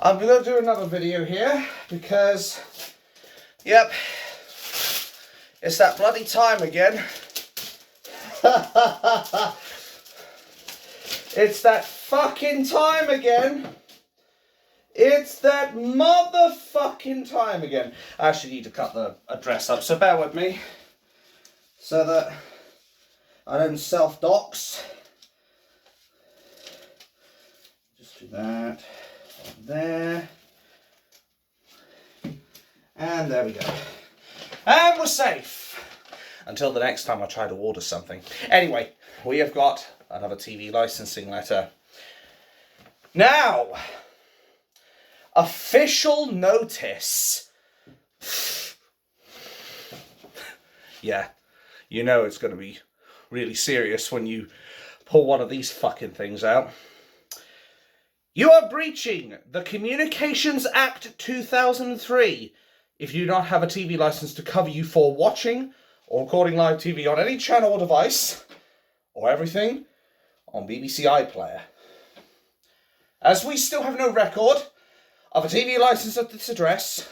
I'm going to do another video here because, yep, it's that bloody time again. It's that fucking time again. It's that motherfucking time again. I actually need to cut the address up, so bear with me. So that I don't self-dox. Just do that. There. And there we go. And we're safe. Until the next time I try to order something. Anyway, we have got another TV licensing letter. Now, official notice. Yeah, you know it's going to be really serious when you pull one of these fucking things out. You are breaching the Communications Act 2003 if you do not have a TV license to cover you for watching or recording live TV on any channel or device, or everything on BBC iPlayer. As we still have no record of a TV license at this address,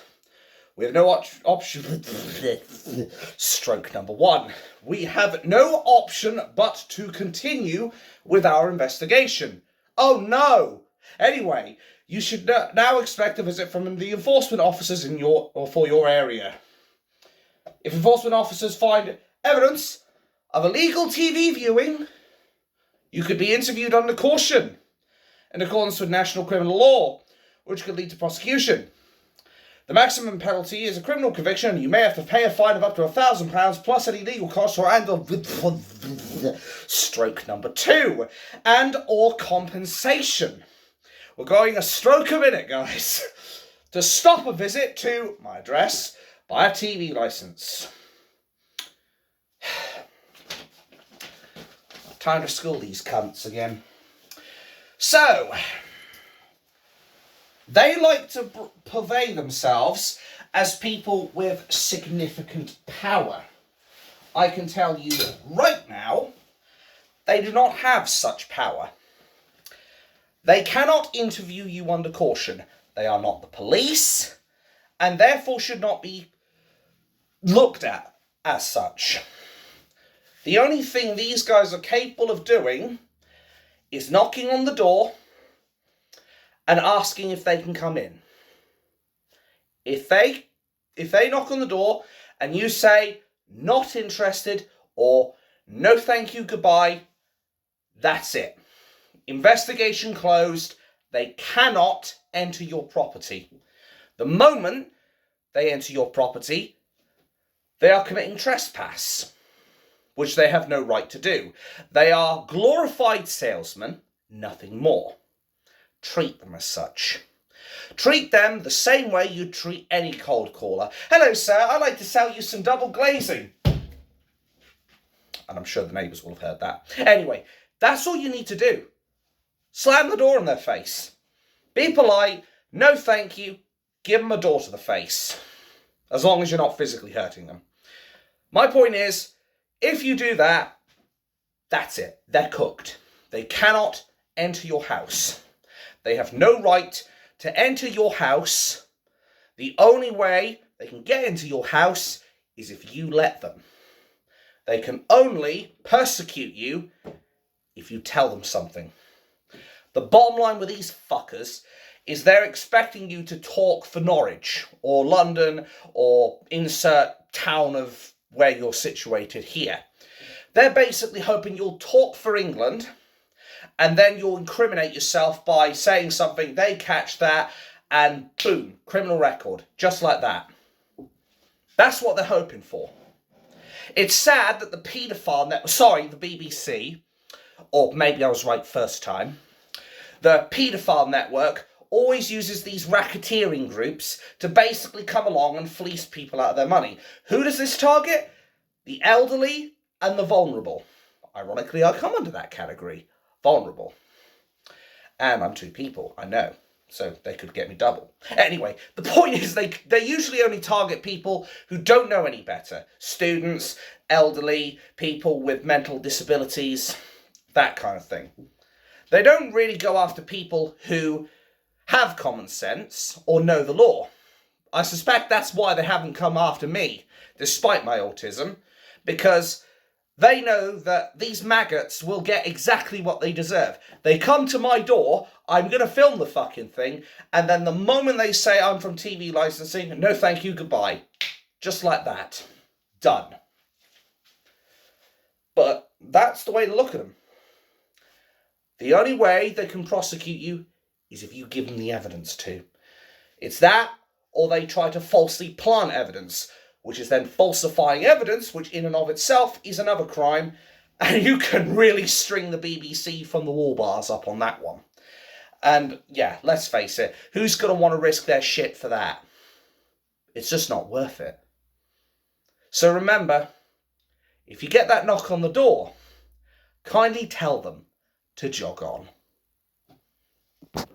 we have no option. Stroke number one. We have no option but to continue with our investigation. Oh no! Anyway, you should now expect a visit from the enforcement officers in for your area. If enforcement officers find evidence of illegal TV viewing, you could be interviewed under caution in accordance with national criminal law, which could lead to prosecution. The maximum penalty is a criminal conviction, and you may have to pay a fine of up to £1,000 plus any legal costs or stroke number two, and or compensation. We're going a stroke a minute, guys, to stop a visit to my address by a TV license. Time to school these cunts again. So, they like to purvey themselves as people with significant power. I can tell you right now, they do not have such power. They cannot interview you under caution. They are not the police, and therefore should not be looked at as such. The only thing these guys are capable of doing is knocking on the door and asking if they can come in. If they knock on the door and you say, not interested, or no thank you, goodbye, that's it. Investigation closed. They cannot enter your property. The moment they enter your property, they are committing trespass, which they have no right to do. They are glorified salesmen, nothing more. Treat them as such. Treat them the same way you treat any cold caller. Hello, sir, I'd like to sell you some double glazing. And I'm sure the neighbours will have heard that. Anyway, that's all you need to do. Slam the door in their face. Be polite, no thank you, give them a door to the face. As long as you're not physically hurting them. My point is, if you do that, that's it. They're cooked. They cannot enter your house. They have no right to enter your house. The only way they can get into your house is if you let them. They can only persecute you if you tell them something. The bottom line with these fuckers is they're expecting you to talk for Norwich or London or insert town of where you're situated here. They're basically hoping you'll talk for England and then you'll incriminate yourself by saying something, they catch that, and boom, criminal record, just like that. That's what they're hoping for. It's sad that the BBC, or maybe I was right first time, the paedophile network always uses these racketeering groups to basically come along and fleece people out of their money. Who does this target? The elderly and the vulnerable. Ironically, I come under that category. Vulnerable. And I'm two people, I know. So they could get me double. Anyway, the point is they usually only target people who don't know any better. Students, elderly, people with mental disabilities, that kind of thing. They don't really go after people who have common sense or know the law. I suspect that's why they haven't come after me, despite my autism, because they know that these maggots will get exactly what they deserve. They come to my door, I'm going to film the fucking thing, and then the moment they say I'm from TV licensing, no thank you, goodbye. Just like that. Done. But that's the way to look at them. The only way they can prosecute you is if you give them the evidence to. It's that, or they try to falsely plant evidence, which is then falsifying evidence, which in and of itself is another crime, and you can really string the BBC from the wall bars up on that one. And yeah, let's face it, who's going to want to risk their shit for that? It's just not worth it. So remember, if you get that knock on the door, kindly tell them to jog on.